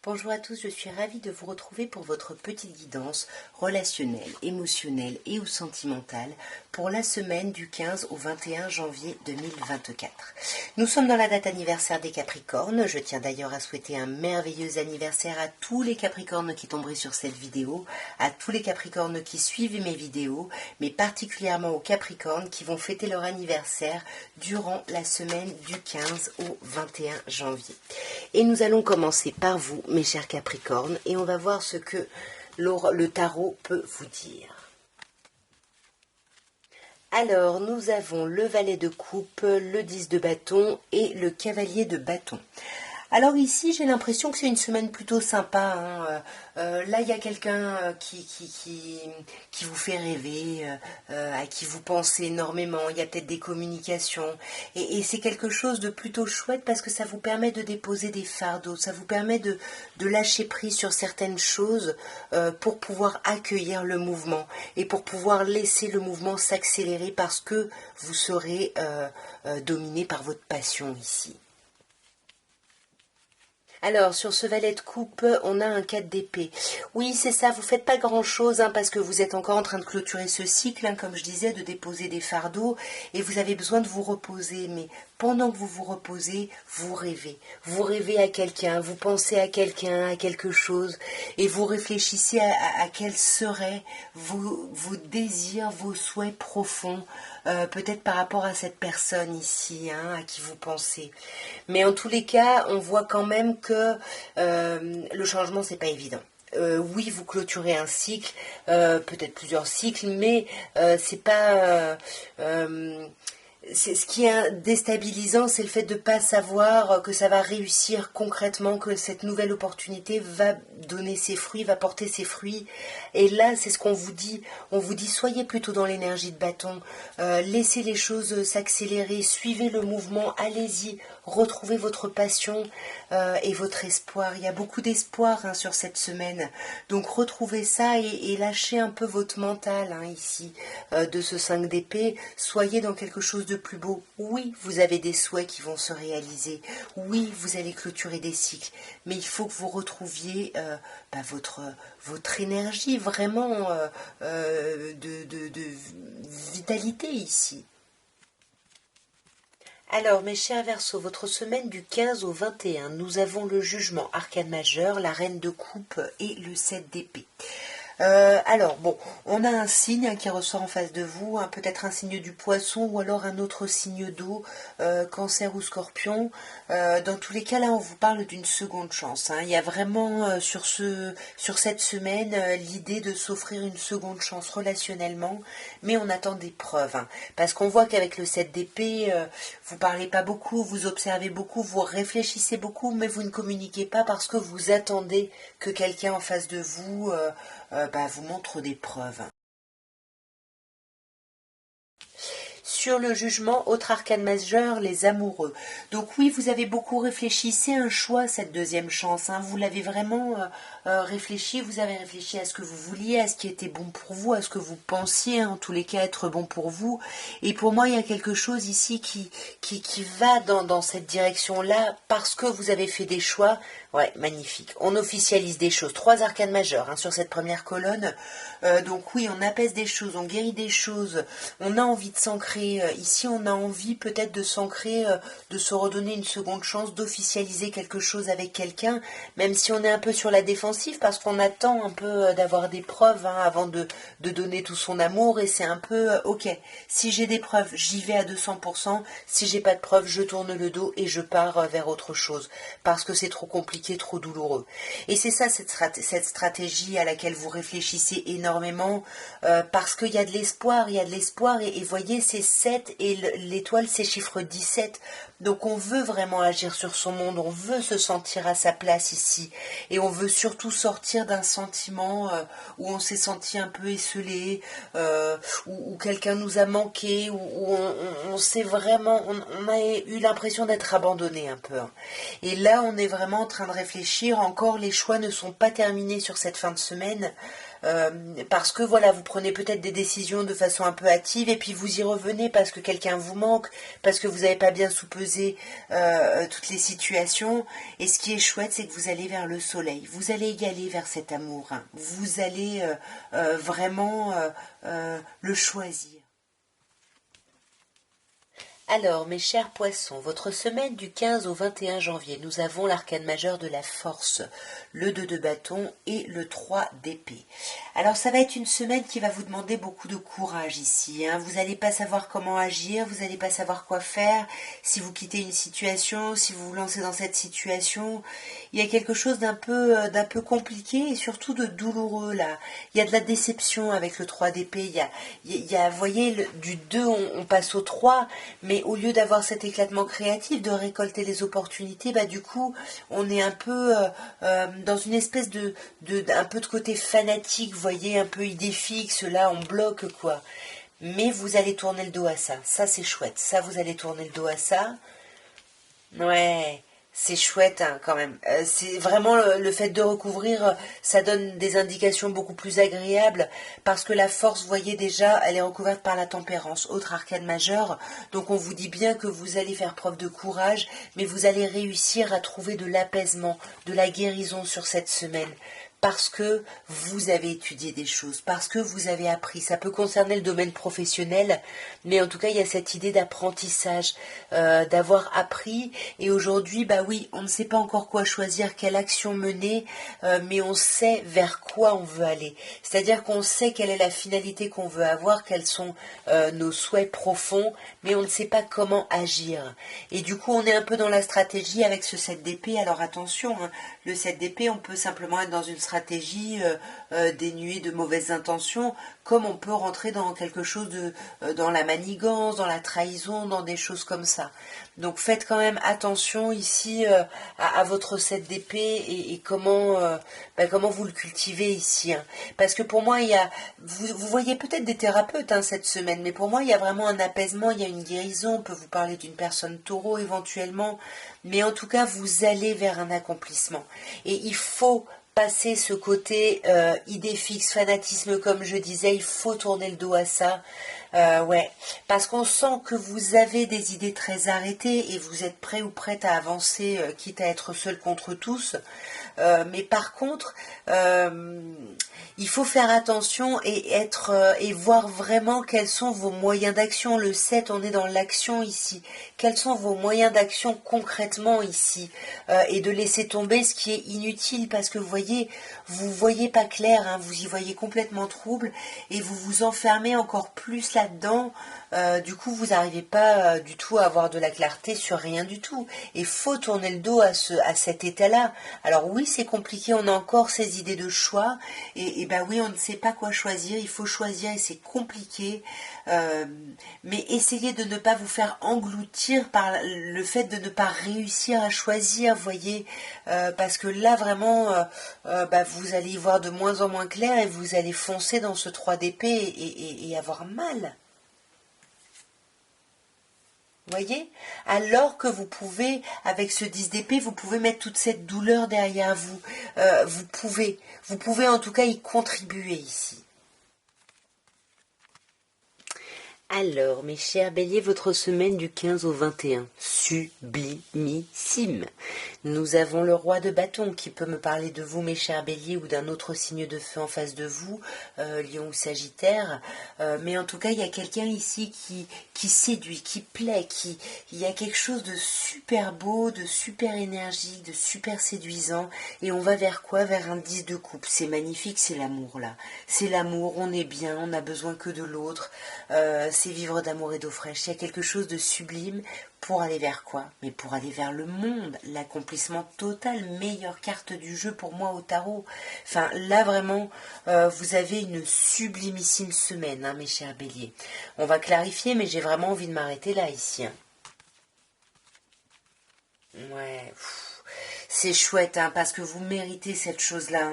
Bonjour à tous, je suis ravie de vous retrouver pour votre petite guidance relationnelle, émotionnelle et ou sentimentale pour la semaine du 15 au 21 janvier 2024. Nous sommes dans la date anniversaire des Capricornes. Je tiens d'ailleurs à souhaiter un merveilleux anniversaire à tous les Capricornes qui tomberaient sur cette vidéo, à tous les Capricornes qui suivent mes vidéos, mais particulièrement aux Capricornes qui vont fêter leur anniversaire durant la semaine du 15 au 21 janvier. Et nous allons commencer par vous, mes chers Capricornes, et on va voir ce que le tarot peut vous dire. Alors, nous avons le valet de coupe, le 10 de bâton et le cavalier de bâton. Alors ici, j'ai l'impression que c'est une semaine plutôt sympa. Là, il y a quelqu'un qui vous fait rêver, à qui vous pensez énormément. Il y a peut-être des communications. Et c'est quelque chose de plutôt chouette parce que ça vous permet de déposer des fardeaux. Ça vous permet de lâcher prise sur certaines choses pour pouvoir accueillir le mouvement et pour pouvoir laisser le mouvement s'accélérer parce que vous serez dominé par votre passion ici. Alors, sur ce valet de coupe, on a un 4 d'épée. Oui, c'est ça, vous faites pas grand-chose, parce que vous êtes encore en train de clôturer ce cycle, comme je disais, de déposer des fardeaux, et vous avez besoin de vous reposer. Mais pendant que vous vous reposez, vous rêvez. Vous rêvez à quelqu'un, vous pensez à quelqu'un, à quelque chose, et vous réfléchissez à quels seraient vos désirs, vos souhaits profonds, peut-être par rapport à cette personne ici, à qui vous pensez. Mais en tous les cas, on voit quand même que le changement, c'est pas évident. Oui, vous clôturez un cycle, peut-être plusieurs cycles, mais c'est pas... ce qui est déstabilisant, c'est le fait de ne pas savoir que ça va réussir concrètement, que cette nouvelle opportunité va donner ses fruits, va porter ses fruits. Et là, c'est ce qu'on vous dit. On vous dit, soyez plutôt dans l'énergie de bâton, laissez les choses s'accélérer, suivez le mouvement, allez-y, retrouvez votre passion et votre espoir. Il y a beaucoup d'espoir sur cette semaine. Donc retrouvez ça et lâchez un peu votre mental ici de ce 5 d'épée. Soyez dans quelque chose de plus beau. Oui, vous avez des souhaits qui vont se réaliser. Oui, vous allez clôturer des cycles. Mais il faut que vous retrouviez votre énergie vraiment de vitalité ici. Alors, mes chers Verseaux, votre semaine du 15 au 21, nous avons le jugement arcane majeur, la reine de coupe et le 7 d'épée. Alors, bon, on a un signe qui ressort en face de vous, peut-être un signe du poisson ou alors un autre signe d'eau, cancer ou scorpion. Dans tous les cas, là, on vous parle d'une seconde chance. Il y a vraiment sur cette semaine l'idée de s'offrir une seconde chance relationnellement, mais on attend des preuves. Parce qu'on voit qu'avec le 7 d'épée, vous parlez pas beaucoup, vous observez beaucoup, vous réfléchissez beaucoup, mais vous ne communiquez pas parce que vous attendez que quelqu'un en face de vous vous montre des preuves. Sur le jugement, autre arcane majeur, les amoureux. Donc oui, vous avez beaucoup réfléchi, c'est un choix cette deuxième chance. Vous l'avez vraiment réfléchi, vous avez réfléchi à ce que vous vouliez, à ce qui était bon pour vous, à ce que vous pensiez, en tous les cas, être bon pour vous. Et pour moi, il y a quelque chose ici qui va dans cette direction-là parce que vous avez fait des choix. Ouais, magnifique. On officialise des choses. 3 arcanes majeurs sur cette première colonne. Donc oui, on apaise des choses, on guérit des choses. On a envie de s'ancrer. Ici, on a envie peut-être de s'ancrer, de se redonner une seconde chance, d'officialiser quelque chose avec quelqu'un, même si on est un peu sur la défensive parce qu'on attend un peu d'avoir des preuves avant de donner tout son amour. Et c'est un peu, ok, si j'ai des preuves, j'y vais à 200%. Si j'ai pas de preuves, je tourne le dos et je pars vers autre chose parce que c'est trop compliqué, trop douloureux. Et c'est ça cette stratégie à laquelle vous réfléchissez énormément parce qu'il y a de l'espoir, et voyez, c'est 7 et l'étoile c'est chiffre 17. Donc on veut vraiment agir sur son monde, on veut se sentir à sa place ici et on veut surtout sortir d'un sentiment où on s'est senti un peu esselé, où quelqu'un nous a manqué, où on s'est vraiment, on a eu l'impression d'être abandonné un peu. Et là on est vraiment en train de réfléchir, encore les choix ne sont pas terminés sur cette fin de semaine. parce que voilà, vous prenez peut-être des décisions de façon un peu hâtive et puis vous y revenez parce que quelqu'un vous manque, parce que vous n'avez pas bien soupesé toutes les situations. Et ce qui est chouette, c'est que vous allez vers le soleil, vous allez y aller vers cet amour, hein. Vous allez vraiment le choisir. Alors, mes chers poissons, votre semaine du 15 au 21 janvier, nous avons l'arcane majeur de la force, le 2 de bâton et le 3 d'épée. Alors, ça va être une semaine qui va vous demander beaucoup de courage ici, hein. Vous n'allez pas savoir comment agir, vous n'allez pas savoir quoi faire, si vous quittez une situation, si vous vous lancez dans cette situation. Il y a quelque chose d'un peu compliqué et surtout de douloureux là. Il y a de la déception avec le 3 d'épée. Vous voyez, du 2, on passe au 3, mais au lieu d'avoir cet éclatement créatif, de récolter les opportunités, bah du coup, on est un peu dans une espèce un peu de côté fanatique, vous voyez, un peu idée fixe, là, on bloque, quoi. Mais vous allez tourner le dos à ça. Ça, c'est chouette. Ça, vous allez tourner le dos à ça. Ouais, c'est chouette hein, quand même. C'est vraiment le fait de recouvrir, ça donne des indications beaucoup plus agréables parce que la force, vous voyez déjà, elle est recouverte par la tempérance, autre arcane majeure. Donc on vous dit bien que vous allez faire preuve de courage, mais vous allez réussir à trouver de l'apaisement, de la guérison sur cette semaine. Parce que vous avez étudié des choses, parce que vous avez appris. Ça peut concerner le domaine professionnel, mais en tout cas, il y a cette idée d'apprentissage, d'avoir appris. Et aujourd'hui, bah oui, on ne sait pas encore quoi choisir, quelle action mener, mais on sait vers quoi on veut aller. C'est-à-dire qu'on sait quelle est la finalité qu'on veut avoir, quels sont nos souhaits profonds, mais on ne sait pas comment agir. Et du coup, on est un peu dans la stratégie avec ce 7 d'épée. Alors attention, hein, le 7 d'épée, on peut simplement être dans une stratégie dénuée de mauvaises intentions, comme on peut rentrer dans quelque chose dans la manigance, dans la trahison, dans des choses comme ça. Donc faites quand même attention ici à votre 7 d'épée et comment vous le cultivez ici. Hein. Parce que pour moi, vous voyez peut-être des thérapeutes hein, cette semaine, mais pour moi, il y a vraiment un apaisement, il y a une guérison. On peut vous parler d'une personne taureau éventuellement, mais en tout cas, vous allez vers un accomplissement. Et il faut passer ce côté idée fixe, fanatisme, comme je disais, il faut tourner le dos à ça. Ouais, parce qu'on sent que vous avez des idées très arrêtées et vous êtes prêt ou prête à avancer, quitte à être seul contre tous. Mais par contre, il faut faire attention et voir vraiment quels sont vos moyens d'action. Le 7, on est dans l'action ici. Quels sont vos moyens d'action concrètement ici et de laisser tomber ce qui est inutile parce que vous voyez pas clair, hein, vous y voyez complètement trouble et vous vous enfermez encore plus là-dedans. Du coup, vous n'arrivez pas du tout à avoir de la clarté sur rien du tout. Et faut tourner le dos à cet état-là. Alors oui, c'est compliqué, on a encore ces idées de choix. Et ben oui, on ne sait pas quoi choisir. Il faut choisir et c'est compliqué. Mais essayez de ne pas vous faire engloutir par le fait de ne pas réussir à choisir, voyez. Parce que là, vraiment, vous allez y voir de moins en moins clair et vous allez foncer dans ce 3 d'épée et avoir mal. Voyez, alors que vous pouvez, avec ce 10 d'épée, vous pouvez mettre toute cette douleur derrière vous. Vous pouvez en tout cas y contribuer ici. Alors, mes chers béliers, votre semaine du 15 au 21, sublimissime. Nous avons le roi de bâton qui peut me parler de vous, mes chers béliers, ou d'un autre signe de feu en face de vous, lion ou sagittaire. Mais en tout cas, il y a quelqu'un ici qui séduit, qui plaît, il y a quelque chose de super beau, de super énergique, de super séduisant. Et on va vers quoi? Vers un 10 de coupe. C'est magnifique, c'est l'amour là. C'est l'amour, on est bien, on n'a besoin que de l'autre. C'est vivre d'amour et d'eau fraîche. Il y a quelque chose de sublime pour aller vers quoi? Mais pour aller vers le monde, l'accomplissement total, meilleure carte du jeu pour moi au tarot. Enfin, là vraiment, vous avez une sublimissime semaine, hein, mes chers béliers. On va clarifier, mais j'ai vraiment envie de m'arrêter là, ici. Hein. Ouais, c'est chouette, hein, parce que vous méritez cette chose-là.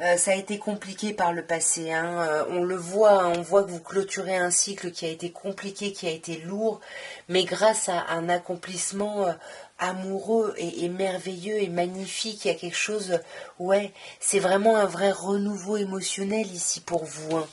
Hein. Ça a été compliqué par le passé. Hein. On le voit, hein, on voit que vous clôturez un cycle qui a été compliqué, qui a été lourd, mais grâce à un accomplissement amoureux et merveilleux et magnifique. Il y a quelque chose, ouais, c'est vraiment un vrai renouveau émotionnel ici pour vous, hein.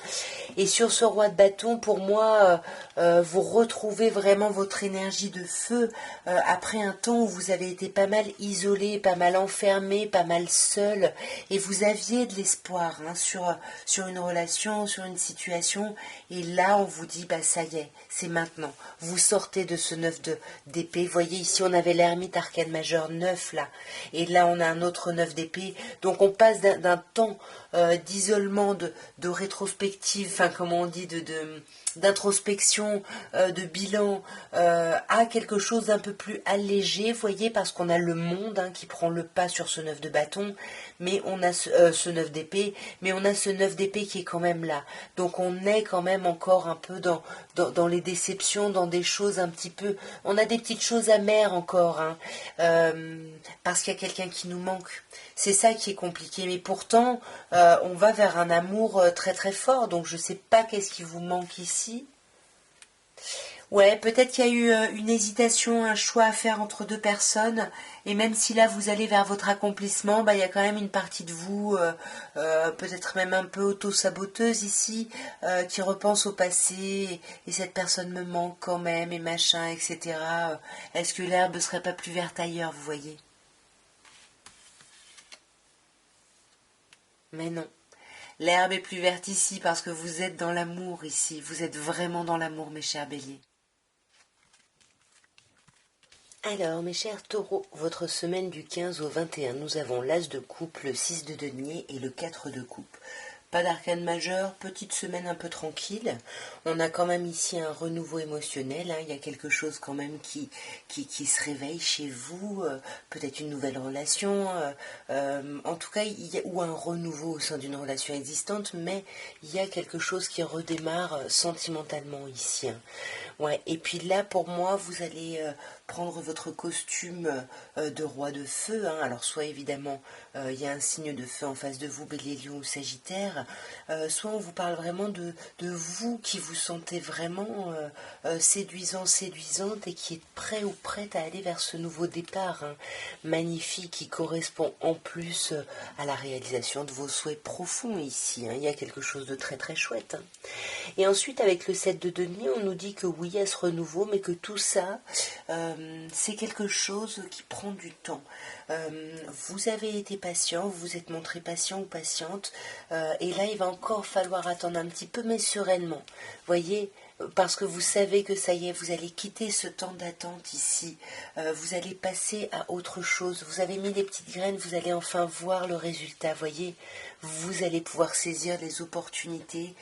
Et sur ce roi de bâton, pour moi, vous retrouvez vraiment votre énergie de feu après un temps où vous avez été pas mal isolé, pas mal enfermé, pas mal seul, et vous aviez de l'espoir, hein, sur une relation, sur une situation, et là on vous dit bah ça y est, c'est maintenant. Vous sortez de ce 9 d'épée. Vous voyez ici on avait l'ermite arcane majeur 9 là, et là on a un autre 9 d'épée. Donc on passe d'un temps d'isolement, de rétrospective, enfin comment on dit, d'introspection, de bilan, à quelque chose d'un peu plus allégé, vous voyez, parce qu'on a le monde, hein, qui prend le pas sur ce 9 de bâton, mais on a ce 9 d'épée, mais on a ce 9 d'épée qui est quand même là. Donc on est quand même encore un peu dans les déceptions, dans des choses un petit peu... On a des petites choses amères encore, hein, parce qu'il y a quelqu'un qui nous manque. C'est ça qui est compliqué, mais pourtant, on va vers un amour très très fort, donc je ne sais pas qu'est-ce qui vous manque ici. Ouais, peut-être qu'il y a eu une hésitation, un choix à faire entre deux personnes, et même si là vous allez vers votre accomplissement, bah, il y a quand même une partie de vous, peut-être même un peu auto-saboteuse ici, qui repense au passé, et cette personne me manque quand même, et machin, etc. Est-ce que l'herbe ne serait pas plus verte ailleurs, vous voyez? Mais non. L'herbe est plus verte ici parce que vous êtes dans l'amour ici. Vous êtes vraiment dans l'amour, mes chers béliers. Alors, mes chers taureaux, votre semaine du 15 au 21, nous avons l'as de coupe, le 6 de denier et le 4 de coupe. Pas d'arcane majeur, petite semaine un peu tranquille. On a quand même ici un renouveau émotionnel, hein. Il y a quelque chose quand même qui se réveille chez vous, peut-être une nouvelle relation, en tout cas, ou un renouveau au sein d'une relation existante, mais il y a quelque chose qui redémarre sentimentalement ici, hein. Ouais, et puis là, pour moi, vous allez prendre votre costume de roi de feu, hein. Alors, soit évidemment, il y a un signe de feu en face de vous, Bélier, Lion ou Sagittaire, soit on vous parle vraiment de vous qui vous sentez vraiment séduisant, séduisante et qui est prêt ou prête à aller vers ce nouveau départ, hein, magnifique, qui correspond en plus à la réalisation de vos souhaits profonds ici, hein. Il y a quelque chose de très très chouette, hein. Et ensuite, avec le 7 de denier, on nous dit que oui, il y a ce renouveau, mais que tout ça, c'est quelque chose qui prend du temps. Vous avez été patient, vous vous êtes montré patient ou patiente, et là, il va encore falloir attendre un petit peu, mais sereinement. Voyez, parce que vous savez que ça y est, vous allez quitter ce temps d'attente ici, vous allez passer à autre chose, vous avez mis les petites graines, vous allez enfin voir le résultat, voyez, vous allez pouvoir saisir les opportunités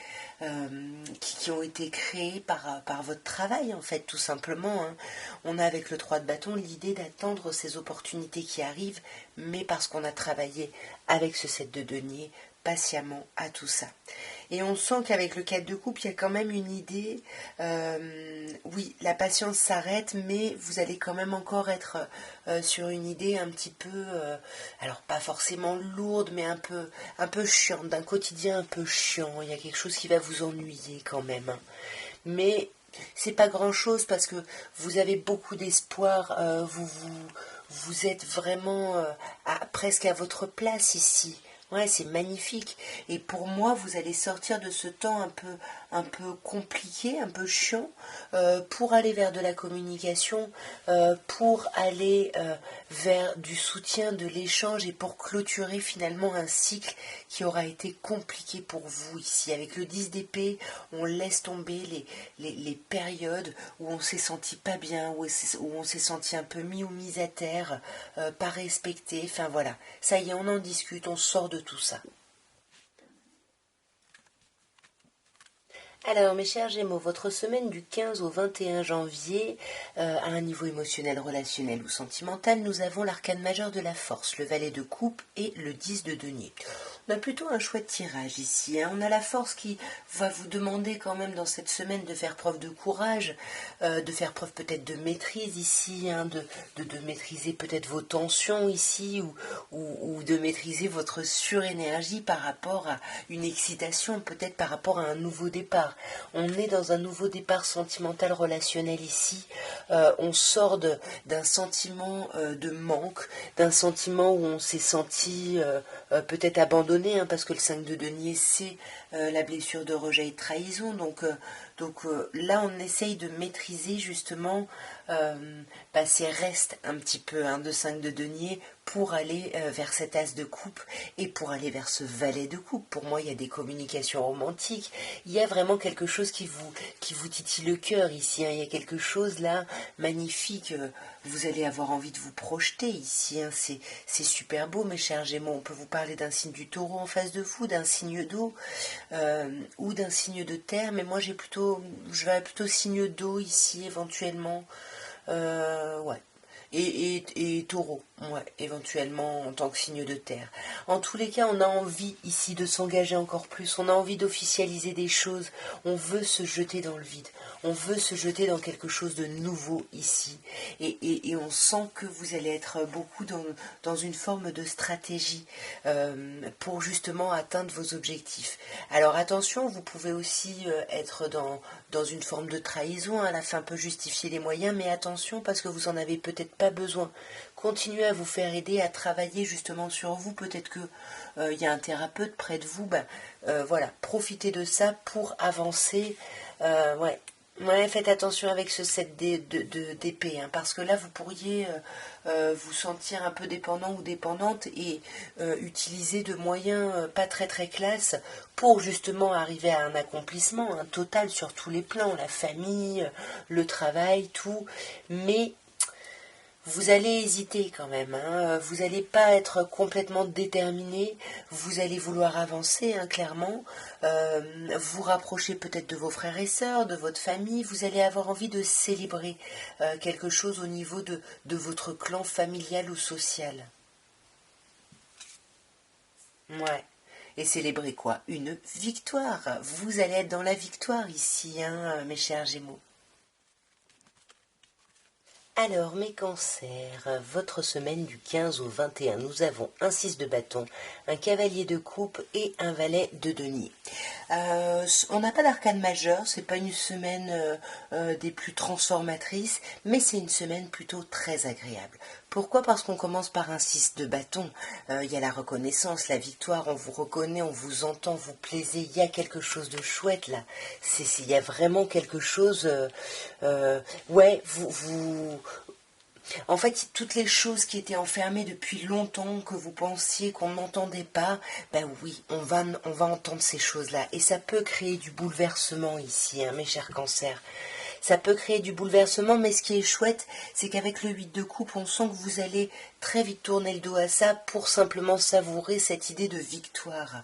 qui ont été créées par votre travail, en fait, tout simplement, hein. On a avec le 3 de bâton l'idée d'attendre ces opportunités qui arrivent, mais parce qu'on a travaillé avec ce 7 de denier patiemment à tout ça. Et on sent qu'avec le 4 de coupe, il y a quand même une idée, oui, la patience s'arrête, mais vous allez quand même encore être sur une idée un petit peu, alors pas forcément lourde, mais un peu chiante, d'un quotidien un peu chiant. Il y a quelque chose qui va vous ennuyer quand même, hein. Mais c'est pas grand chose parce que vous avez beaucoup d'espoir, vous êtes vraiment presque à votre place ici. Ouais, c'est magnifique. Et pour moi, vous allez sortir de ce temps un peu compliqué, un peu chiant, pour aller vers de la communication, pour aller vers du soutien, de l'échange et pour clôturer finalement un cycle qui aura été compliqué pour vous ici. Avec le 10 d'épée, on laisse tomber les périodes où on s'est senti pas bien, où on s'est senti un peu mis ou mise à terre, pas respecté. Enfin voilà, ça y est, on en discute, on sort de tout ça. Alors, mes chers Gémeaux, votre semaine du 15 au 21 janvier, à un niveau émotionnel, relationnel ou sentimental, nous avons l'arcane majeur de la force, le valet de coupe et le 10 de denier. On a plutôt un chouette tirage ici, hein. On a la force qui va vous demander quand même dans cette semaine de faire preuve de courage, de faire preuve peut-être de maîtrise ici, hein, de maîtriser peut-être vos tensions ici ou de maîtriser votre surénergie par rapport à une excitation, peut-être par rapport à un nouveau départ. départ. On est dans un nouveau départ sentimental relationnel ici. On sort d'un sentiment de manque, d'un sentiment où on s'est senti peut-être abandonné, hein, parce que le 5 de denier, c'est la blessure de rejet et de trahison. Donc là, on essaye de maîtriser justement ces restes un petit peu, hein, de 5 de denier pour aller vers cet as de coupe et pour aller vers ce valet de coupe. Pour moi, il y a des communications romantiques. Il y a vraiment quelque chose qui vous titille le cœur ici, hein. Il y a quelque chose là magnifique. Vous allez avoir envie de vous projeter ici, hein. C'est super beau, mes chers Gémeaux. On peut vous parler d'un signe du Taureau en face de vous, d'un signe d'eau ou d'un signe de terre. Mais moi, je vais plutôt signe d'eau ici éventuellement. Ouais. Et taureau, ouais, éventuellement en tant que signe de terre. En tous les cas, on a envie ici de s'engager encore plus, on a envie d'officialiser des choses, on veut se jeter dans le vide, on veut se jeter dans quelque chose de nouveau ici. Et on sent que vous allez être beaucoup dans une forme de stratégie pour justement atteindre vos objectifs. Alors attention, vous pouvez aussi être dans une forme de trahison, à la fin peut justifier les moyens, mais attention parce que vous en avez peut-être pas besoin. Continuez à vous faire aider, à travailler justement sur vous. Peut-être que il y a un thérapeute près de vous. Voilà, profitez de ça pour avancer. Ouais. Ouais, faites attention avec ce 7 d'épée, hein, parce que là vous pourriez vous sentir un peu dépendant ou dépendante et utiliser de moyens pas très très classe pour justement arriver à un accomplissement, un total sur tous les plans, la famille, le travail, tout. Mais vous allez hésiter quand même, hein. Vous n'allez pas être complètement déterminé, vous allez vouloir avancer, hein, clairement, vous rapprocher peut-être de vos frères et sœurs, de votre famille, vous allez avoir envie de célébrer quelque chose au niveau de votre clan familial ou social. Ouais. Et célébrer quoi? Une victoire. Vous allez être dans la victoire ici, hein, mes chers Gémeaux. Alors, mes cancers, votre semaine du 15 au 21, nous avons un 6 de bâton, un cavalier de coupe et un valet de denier. On n'a pas d'arcane majeur, c'est pas une semaine des plus transformatrices, mais c'est une semaine plutôt très agréable. Pourquoi? Parce qu'on commence par un 6 de bâton. Il y a la reconnaissance, la victoire, on vous reconnaît, on vous entend, vous plaisez, il y a quelque chose de chouette là. Il y a vraiment quelque chose... ouais, en fait, toutes les choses qui étaient enfermées depuis longtemps, que vous pensiez qu'on n'entendait pas, ben oui, on va entendre ces choses-là. Et ça peut créer du bouleversement ici, hein, mes chers cancers. Ça peut créer du bouleversement, mais ce qui est chouette, c'est qu'avec le 8 de coupe, on sent que vous allez très vite tourner le dos à ça pour simplement savourer cette idée de victoire.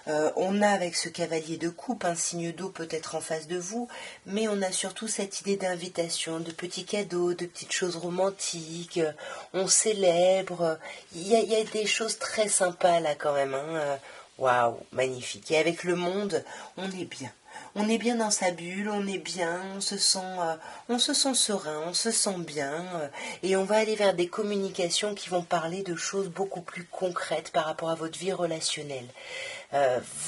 On a avec ce cavalier de coupe un signe d'eau peut-être en face de vous, mais on a surtout cette idée d'invitation, de petits cadeaux, de petites choses romantiques, on célèbre, il y a des choses très sympas là quand même, hein. Waouh, magnifique. Et avec le monde, on est bien. On est bien dans sa bulle, on est bien, on se sent serein, on se sent bien, et on va aller vers des communications qui vont parler de choses beaucoup plus concrètes par rapport à votre vie relationnelle.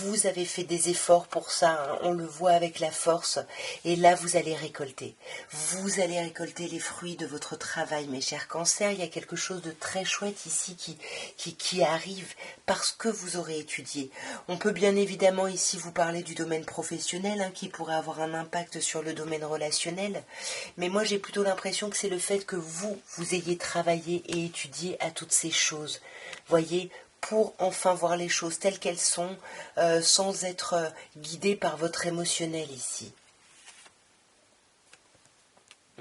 Vous avez fait des efforts pour ça, hein, on le voit avec la force, et là vous allez récolter. Vous allez récolter les fruits de votre travail, mes chers cancers. Il y a quelque chose de très chouette ici qui arrive parce que vous aurez étudié. On peut bien évidemment ici vous parler du domaine professionnel, hein, qui pourrait avoir un impact sur le domaine relationnel, mais moi j'ai plutôt l'impression que c'est le fait que vous ayez travaillé et étudié à toutes ces choses. Voyez, pour enfin voir les choses telles qu'elles sont, sans être guidé par votre émotionnel ici.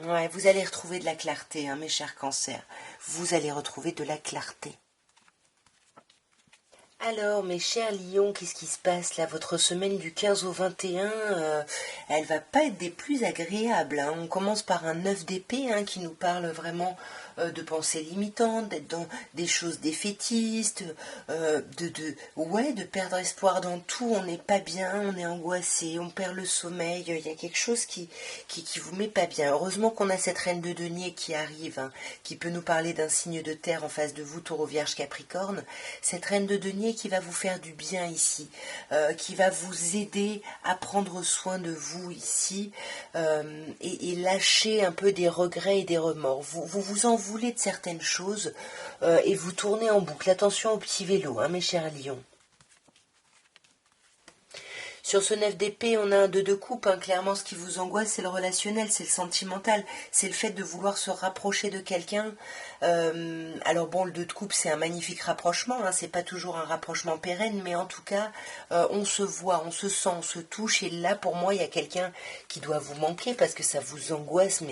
Ouais, vous allez retrouver de la clarté, hein, mes chers cancers. Vous allez retrouver de la clarté. Alors, mes chers lions, qu'est-ce qui se passe là? Votre semaine du 15 au 21, elle va pas être des plus agréables, hein. On commence par un 9 d'épée, hein, qui nous parle vraiment de pensées limitantes, d'être dans des choses défaitistes, ouais, de perdre espoir dans tout, on n'est pas bien, on est angoissé, on perd le sommeil, il y a quelque chose qui vous met pas bien. Heureusement qu'on a cette reine de denier qui arrive, hein, qui peut nous parler d'un signe de terre en face de vous, Taureau, Vierge, Capricorne, cette reine de denier qui va vous faire du bien ici, qui va vous aider à prendre soin de vous ici, et lâcher un peu des regrets et des remords. Vous en voulez de certaines choses, et vous tournez en boucle. Attention au petit vélo, hein, mes chers lions. Sur ce 9 d'épée, on a un 2 de coupe. Hein. Clairement, ce qui vous angoisse, c'est le relationnel, c'est le sentimental. C'est le fait de vouloir se rapprocher de quelqu'un. Alors bon, le 2 de coupe, c'est un magnifique rapprochement. Hein. C'est pas toujours un rapprochement pérenne, mais en tout cas, on se voit, on se sent, on se touche. Et là, pour moi, il y a quelqu'un qui doit vous manquer parce que ça vous angoisse,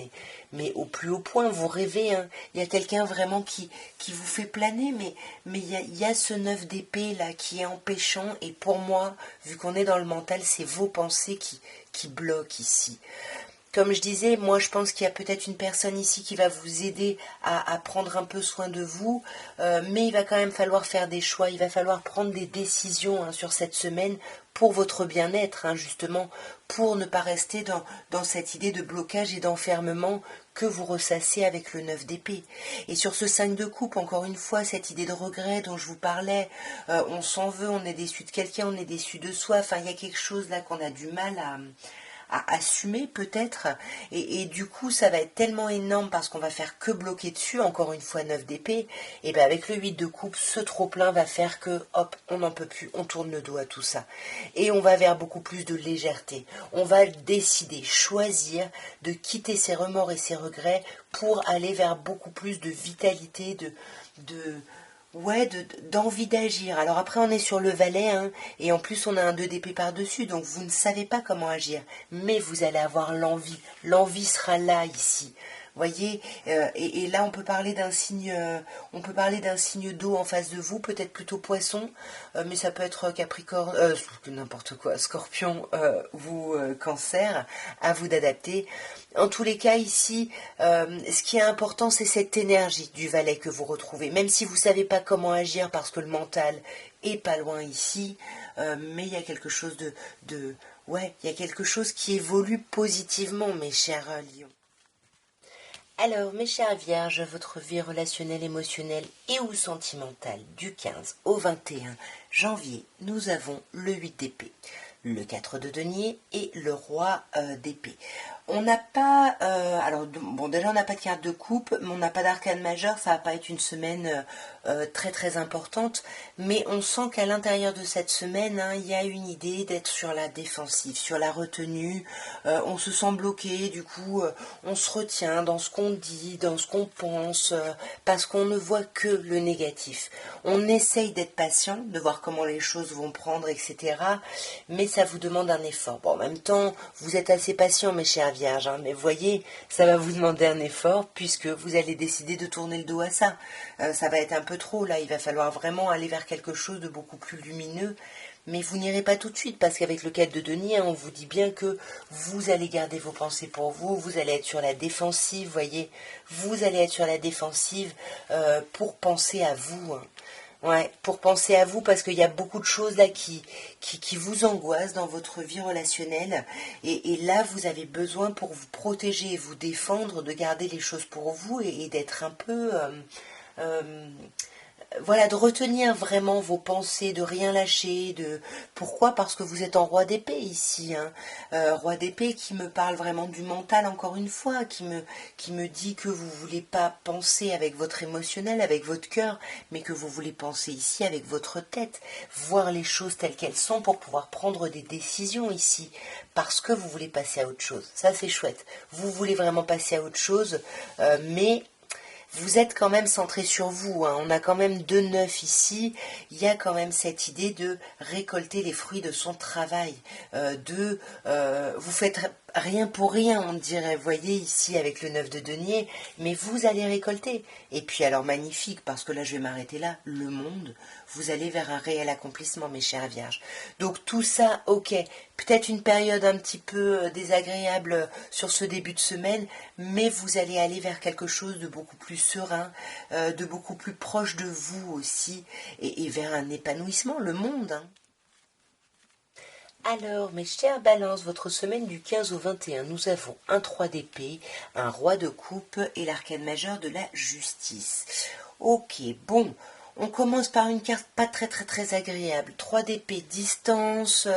mais au plus haut point, vous rêvez. Hein. Il y a quelqu'un vraiment qui vous fait planer, mais il y a ce 9 d'épée là qui est empêchant. Et pour moi, vu qu'on est dans le mental, c'est vos pensées qui bloquent ici. Comme je disais, moi je pense qu'il y a peut-être une personne ici qui va vous aider à prendre un peu soin de vous, mais il va quand même falloir faire des choix, il va falloir prendre des décisions, hein, sur cette semaine pour votre bien-être, hein, justement, pour ne pas rester dans cette idée de blocage et d'enfermement que vous ressassez avec le 9 d'épée. Et sur ce 5 de coupe, encore une fois, cette idée de regret dont je vous parlais, on s'en veut, on est déçu de quelqu'un, on est déçu de soi, enfin il y a quelque chose là qu'on a du mal à assumer peut-être, et du coup ça va être tellement énorme parce qu'on va faire que bloquer dessus, encore une fois 9 d'épée, et bien avec le 8 de coupe, ce trop plein va faire que hop, on n'en peut plus, on tourne le dos à tout ça, et on va vers beaucoup plus de légèreté, on va décider, choisir de quitter ses remords et ses regrets pour aller vers beaucoup plus de vitalité, ouais, d'envie d'agir. Alors après, on est sur le valet, hein, et en plus, on a un 2 d'épée par-dessus, donc vous ne savez pas comment agir. Mais vous allez avoir l'envie. L'envie sera là, ici. Voyez, et là on peut parler d'un signe, d'eau en face de vous, peut-être plutôt poisson, mais ça peut être Capricorne, n'importe quoi, Scorpion ou Cancer, à vous d'adapter. En tous les cas ici, ce qui est important, c'est cette énergie du valet que vous retrouvez, même si vous ne savez pas comment agir parce que le mental est pas loin ici, mais il y a quelque chose ouais, il y a quelque chose qui évolue positivement, mes chers lions. Alors, mes chères vierges, votre vie relationnelle, émotionnelle et ou sentimentale du 15 au 21 janvier, nous avons le 8 d'épée, le 4 de denier et le roi d'épée. On n'a pas, alors bon, déjà on n'a pas de carte de coupe, mais on n'a pas d'arcane majeur, ça va pas être une semaine très très importante, mais on sent qu'à l'intérieur de cette semaine, hein, il y a une idée d'être sur la défensive, sur la retenue, on se sent bloqué, du coup on se retient dans ce qu'on dit, dans ce qu'on pense, parce qu'on ne voit que le négatif. On essaye d'être patient, de voir comment les choses vont prendre, etc., mais ça vous demande un effort. Bon, en même temps, vous êtes assez patient, mes chers vierges, hein, mais voyez, ça va vous demander un effort, puisque vous allez décider de tourner le dos à ça. Ça va être un peu trop, là, il va falloir vraiment aller vers quelque chose de beaucoup plus lumineux, mais vous n'irez pas tout de suite, parce qu'avec le 4 de denier, on vous dit bien que vous allez garder vos pensées pour vous, vous allez être sur la défensive, voyez, vous allez être sur la défensive pour penser à vous, hein. Ouais, pour penser à vous, parce qu'il y a beaucoup de choses là qui vous angoissent dans votre vie relationnelle, et là vous avez besoin, pour vous protéger et vous défendre, de garder les choses pour vous, et d'être un peu voilà, de retenir vraiment vos pensées, de rien lâcher, pourquoi? Parce que vous êtes en roi d'épée ici, hein. Roi d'épée qui me parle vraiment du mental, encore une fois, qui me dit que vous voulez pas penser avec votre émotionnel, avec votre cœur, mais que vous voulez penser ici avec votre tête, voir les choses telles qu'elles sont pour pouvoir prendre des décisions ici, parce que vous voulez passer à autre chose. Ça c'est chouette. Vous voulez vraiment passer à autre chose, mais vous êtes quand même centré sur vous, hein. On a quand même 2 9 ici. Il y a quand même cette idée de récolter les fruits de son travail, vous faites rien pour rien, on dirait, voyez ici avec le 9 de denier, mais vous allez récolter. Et puis alors magnifique, parce que là je vais m'arrêter là, le monde, vous allez vers un réel accomplissement, mes chères vierges. Donc tout ça, ok, peut-être une période un petit peu désagréable sur ce début de semaine, mais vous allez aller vers quelque chose de beaucoup plus serein, de beaucoup plus proche de vous aussi, et vers un épanouissement, le monde, hein. Alors, mes chères balances, votre semaine du 15 au 21, nous avons un 3 d'épée, un roi de coupe et l'arcane majeur de la justice. Ok, bon, on commence par une carte pas très agréable. 3 d'épée, distance,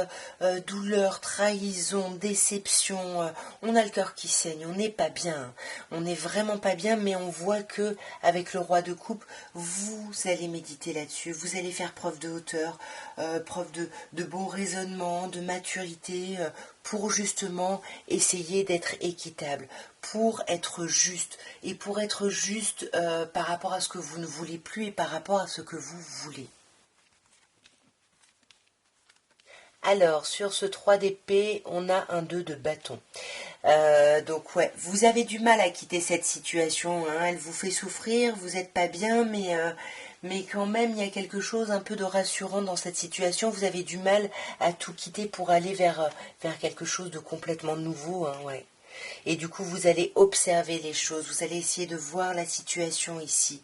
douleur, trahison, déception. On a le cœur qui saigne, on n'est pas bien. On n'est vraiment pas bien, mais on voit que avec le roi de coupe, vous allez méditer là-dessus. Vous allez faire preuve de hauteur, preuve de bon raisonnement, de maturité, pour justement essayer d'être équitable, pour être juste, et pour être juste par rapport à ce que vous ne voulez plus et par rapport à ce que vous voulez. Alors, sur ce 3 d'épée, on a un 2 de bâton. Donc ouais, vous avez du mal à quitter cette situation, hein. Elle vous fait souffrir, vous n'êtes pas bien, mais quand même, il y a quelque chose un peu de rassurant dans cette situation. Vous avez du mal à tout quitter pour aller vers quelque chose de complètement nouveau, hein, ouais. Et du coup, vous allez observer les choses, vous allez essayer de voir la situation ici.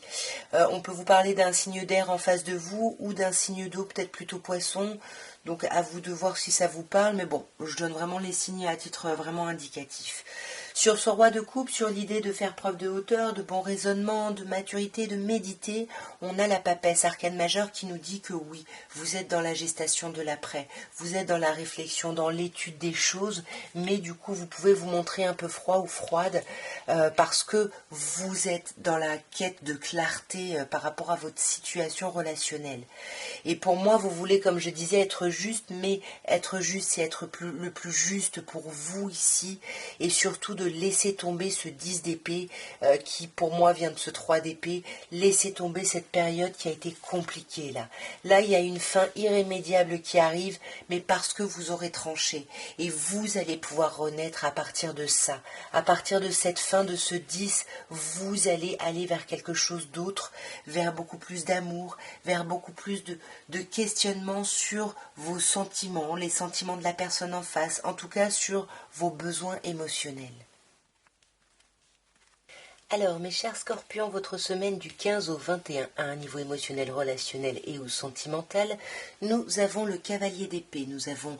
On peut vous parler d'un signe d'air en face de vous ou d'un signe d'eau, peut-être plutôt poisson. Donc à vous de voir si ça vous parle, mais bon, je donne vraiment les signes à titre vraiment indicatif. Sur ce roi de coupe, sur l'idée de faire preuve de hauteur, de bon raisonnement, de maturité, de méditer, on a la papesse arcane majeure qui nous dit que oui, vous êtes dans la gestation de l'après, vous êtes dans la réflexion, dans l'étude des choses, mais du coup vous pouvez vous montrer un peu froid ou froide parce que vous êtes dans la quête de clarté par rapport à votre situation relationnelle. Et pour moi, vous voulez, comme je disais, être juste, mais être juste, c'est être le plus juste pour vous ici, et surtout de laisser tomber ce 10 d'épée qui, pour moi, vient de ce 3 d'épée, laisser tomber cette période qui a été compliquée là. Là, il y a une fin irrémédiable qui arrive, mais parce que vous aurez tranché, et vous allez pouvoir renaître à partir de ça. À partir de cette fin de ce 10, vous allez aller vers quelque chose d'autre, vers beaucoup plus d'amour, vers beaucoup plus de questionnement sur vos sentiments, les sentiments de la personne en face, en tout cas sur vos besoins émotionnels. Alors, mes chers scorpions, votre semaine du 15 au 21 à un niveau émotionnel, relationnel et ou sentimental, nous avons le cavalier d'épée, nous avons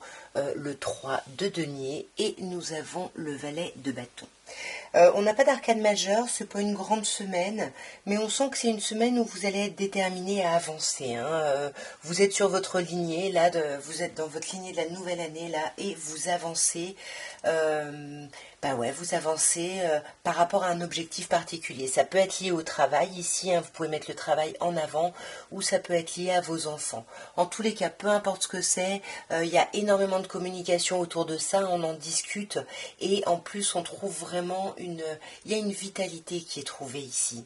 le 3 de denier et nous avons le valet de bâton. On n'a pas d'arcane majeur, c'est pas une grande semaine, mais on sent que c'est une semaine où vous allez être déterminé à avancer, hein. Vous êtes sur votre lignée, là, vous êtes dans votre lignée de la nouvelle année, là, et vous avancez, vous avancez par rapport à un objectif particulier. Ça peut être lié au travail, ici, hein, vous pouvez mettre le travail en avant, ou ça peut être lié à vos enfants. En tous les cas, peu importe ce que c'est, il y a énormément de communication autour de ça, on en discute, et en plus, on trouve vraiment il y a une vitalité qui est trouvée ici.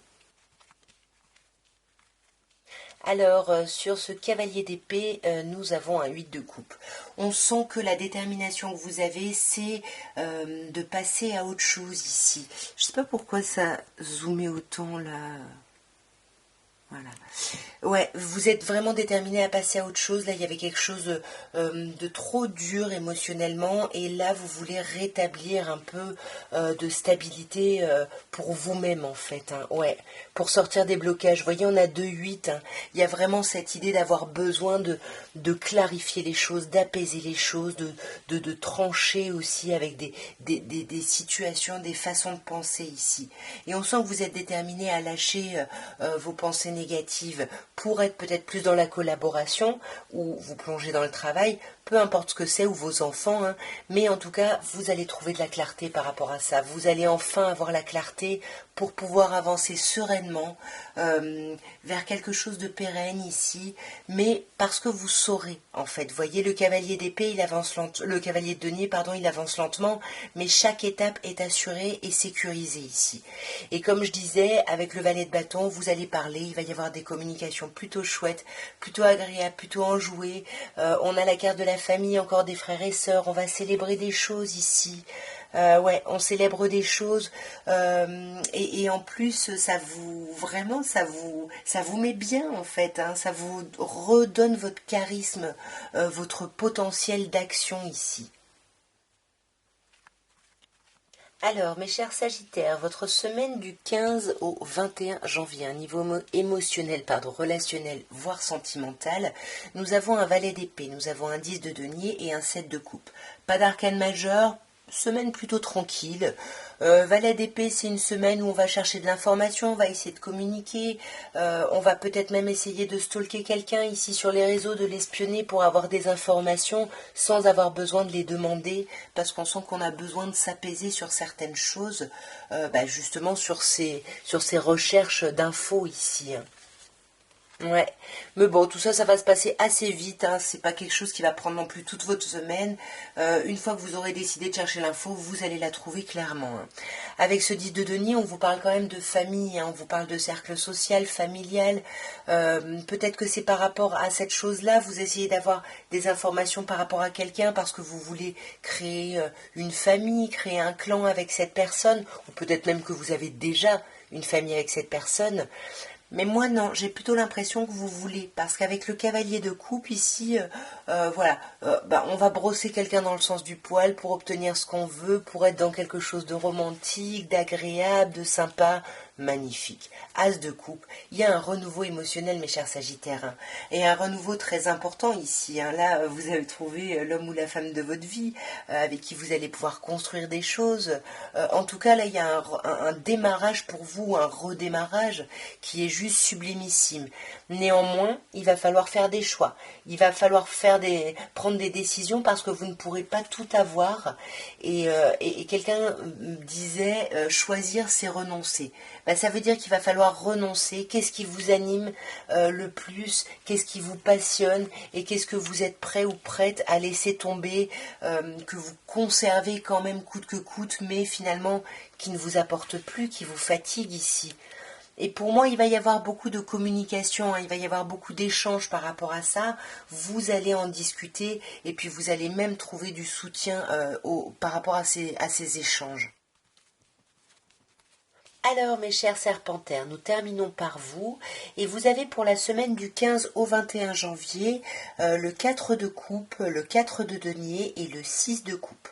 Alors, sur ce cavalier d'épée, nous avons un 8 de coupe. On sent que la détermination que vous avez, c'est de passer à autre chose ici. Je ne sais pas pourquoi ça zoomait autant là. Voilà. Ouais, vous êtes vraiment déterminé à passer à autre chose. Là, il y avait quelque chose de trop dur émotionnellement. Et là, vous voulez rétablir un peu de stabilité pour vous-même, en fait, hein. Ouais, pour sortir des blocages. Vous voyez, on a 2-8. Hein. Il y a vraiment cette idée d'avoir besoin de clarifier les choses, d'apaiser les choses, de trancher aussi avec des situations, des façons de penser ici. Et on sent que vous êtes déterminé à lâcher vos pensées négatives pour être peut-être plus dans la collaboration ou vous plonger dans le travail, peu importe ce que c'est, ou vos enfants, hein, mais en tout cas, vous allez trouver de la clarté par rapport à ça. Vous allez enfin avoir la clarté pour pouvoir avancer sereinement vers quelque chose de pérenne ici, mais parce que vous saurez, en fait. Vous voyez, le cavalier d'épée, il avance le cavalier de denier, pardon, il avance lentement, mais chaque étape est assurée et sécurisée ici. Et comme je disais, avec le valet de bâton, vous allez parler, il va y avoir des communications plutôt chouettes, plutôt agréables, plutôt enjouées. On a la carte de la famille, encore des frères et sœurs, on va célébrer des choses ici. Ouais, on célèbre des choses et en plus ça vous vraiment ça vous met bien en fait, hein, ça vous redonne votre charisme, votre potentiel d'action ici. Alors, mes chers Sagittaires, votre semaine du 15 au 21 janvier, un niveau émotionnel, pardon, relationnel, voire sentimental, nous avons un valet d'épée, nous avons un 10 de denier et un 7 de coupe. Pas d'arcane majeur, semaine plutôt tranquille. Valet d'épée, c'est une semaine où on va chercher de l'information, on va essayer de communiquer, on va peut-être même essayer de stalker quelqu'un ici sur les réseaux, de l'espionner pour avoir des informations sans avoir besoin de les demander, parce qu'on sent qu'on a besoin de s'apaiser sur certaines choses, justement sur ces recherches d'infos ici. Ouais, mais bon, tout ça, ça va se passer assez vite, hein. C'est pas quelque chose qui va prendre non plus toute votre semaine. Une fois que vous aurez décidé de chercher l'info, vous allez la trouver clairement, hein. Avec ce 10 de denier, on vous parle quand même de famille, hein. On vous parle de cercle social, familial. Peut-être que c'est par rapport à cette chose-là, vous essayez d'avoir des informations par rapport à quelqu'un parce que vous voulez créer une famille, créer un clan avec cette personne, ou peut-être même que vous avez déjà une famille avec cette personne. Mais moi non, j'ai plutôt l'impression que vous voulez, parce qu'avec le cavalier de coupe ici, voilà, on va brosser quelqu'un dans le sens du poil pour obtenir ce qu'on veut, pour être dans quelque chose de romantique, d'agréable, de sympa, magnifique. As de coupe, il y a un renouveau émotionnel, mes chers Sagittaires, hein, et un renouveau très important ici, hein. Là, vous avez trouvé l'homme ou la femme de votre vie, avec qui vous allez pouvoir construire des choses. En tout cas, là, il y a un démarrage pour vous, un redémarrage qui est juste sublimissime. Néanmoins, il va falloir faire des choix. Il va falloir prendre des décisions parce que vous ne pourrez pas tout avoir. Et quelqu'un disait choisir, c'est renoncer. Ça veut dire qu'il va falloir renoncer. Qu'est-ce qui vous anime le plus? Qu'est-ce qui vous passionne? Et qu'est-ce que vous êtes prêt ou prête à laisser tomber, que vous conservez quand même coûte que coûte, mais finalement qui ne vous apporte plus, qui vous fatigue ici. Et pour moi, il va y avoir beaucoup de communication, hein, il va y avoir beaucoup d'échanges par rapport à ça. Vous allez en discuter et puis vous allez même trouver du soutien par rapport à ces échanges. Alors, mes chers serpentaires, nous terminons par vous. Et vous avez pour la semaine du 15 au 21 janvier le 4 de coupe, le 4 de denier et le 6 de coupe.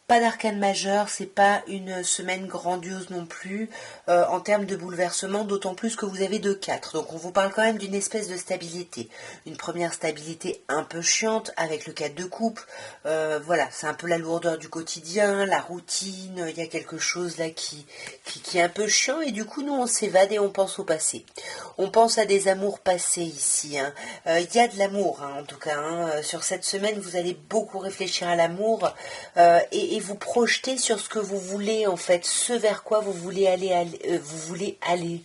Pas d'arcane majeur, c'est pas une semaine grandiose non plus en termes de bouleversement, d'autant plus que vous avez 2-4. Donc on vous parle quand même d'une espèce de stabilité. Une première stabilité un peu chiante avec le 4 de coupe. Voilà, c'est un peu la lourdeur du quotidien, la routine, il y a quelque chose là qui est un peu chiant et du coup nous on s'évade et on pense au passé. On pense à des amours passés ici, hein. Il y a de l'amour, hein, en tout cas, hein. Sur cette semaine vous allez beaucoup réfléchir à l'amour et vous projeter sur ce que vous voulez en fait, ce vers quoi vous voulez aller.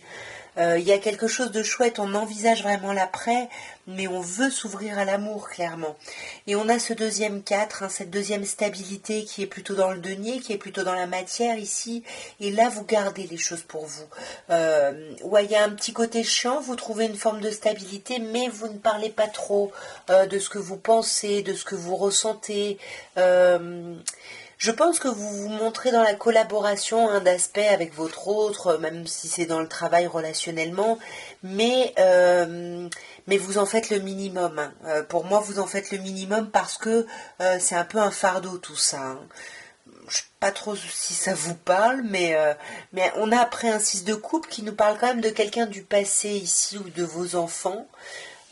Il y a quelque chose de chouette, on envisage vraiment l'après, mais on veut s'ouvrir à l'amour clairement. Et on a ce deuxième 4, hein, cette deuxième stabilité qui est plutôt dans le denier, qui est plutôt dans la matière ici, et là vous gardez les choses pour vous. Ouais, il y a un petit côté chiant, vous trouvez une forme de stabilité, mais vous ne parlez pas trop de ce que vous pensez, de ce que vous ressentez. Je pense que vous vous montrez dans la collaboration d'aspects avec votre autre, même si c'est dans le travail relationnellement, mais vous en faites le minimum, hein. Pour moi, vous en faites le minimum parce que c'est un peu un fardeau tout ça, hein. Je sais pas trop si ça vous parle, mais on a après un 6 de coupe qui nous parle quand même de quelqu'un du passé ici ou de vos enfants.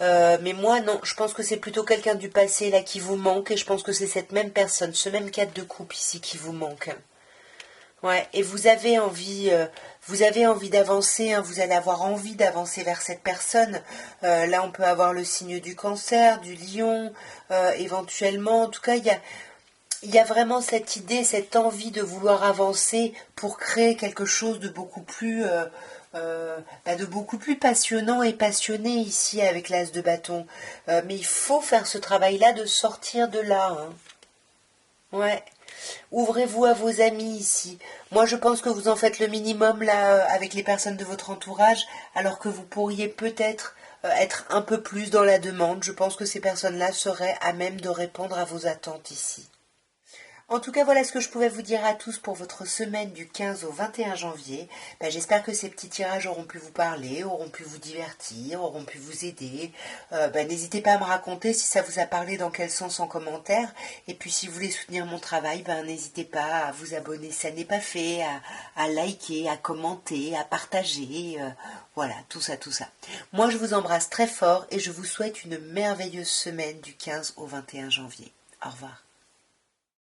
Mais moi, non, je pense que c'est plutôt quelqu'un du passé là qui vous manque et je pense que c'est cette même personne, ce même 4 de coupe ici qui vous manque. Ouais, et vous avez envie d'avancer, hein, vous allez avoir envie d'avancer vers cette personne. Là, on peut avoir le signe du cancer, du lion, éventuellement. En tout cas, il y a vraiment cette idée, cette envie de vouloir avancer pour créer quelque chose de beaucoup plus passionnant et passionné ici avec l'as de bâton. Mais il faut faire ce travail-là de sortir de là, hein. Ouais. Ouvrez-vous à vos amis ici. Moi, je pense que vous en faites le minimum là avec les personnes de votre entourage, alors que vous pourriez peut-être être un peu plus dans la demande. Je pense que ces personnes-là seraient à même de répondre à vos attentes ici. En tout cas, voilà ce que je pouvais vous dire à tous pour votre semaine du 15 au 21 janvier. J'espère que ces petits tirages auront pu vous parler, auront pu vous divertir, auront pu vous aider. N'hésitez pas à me raconter si ça vous a parlé, dans quel sens, en commentaire. Et puis si vous voulez soutenir mon travail, n'hésitez pas à vous abonner si ça n'est pas fait, à liker, à commenter, à partager. Voilà, tout ça, tout ça. Moi, je vous embrasse très fort et je vous souhaite une merveilleuse semaine du 15 au 21 janvier. Au revoir.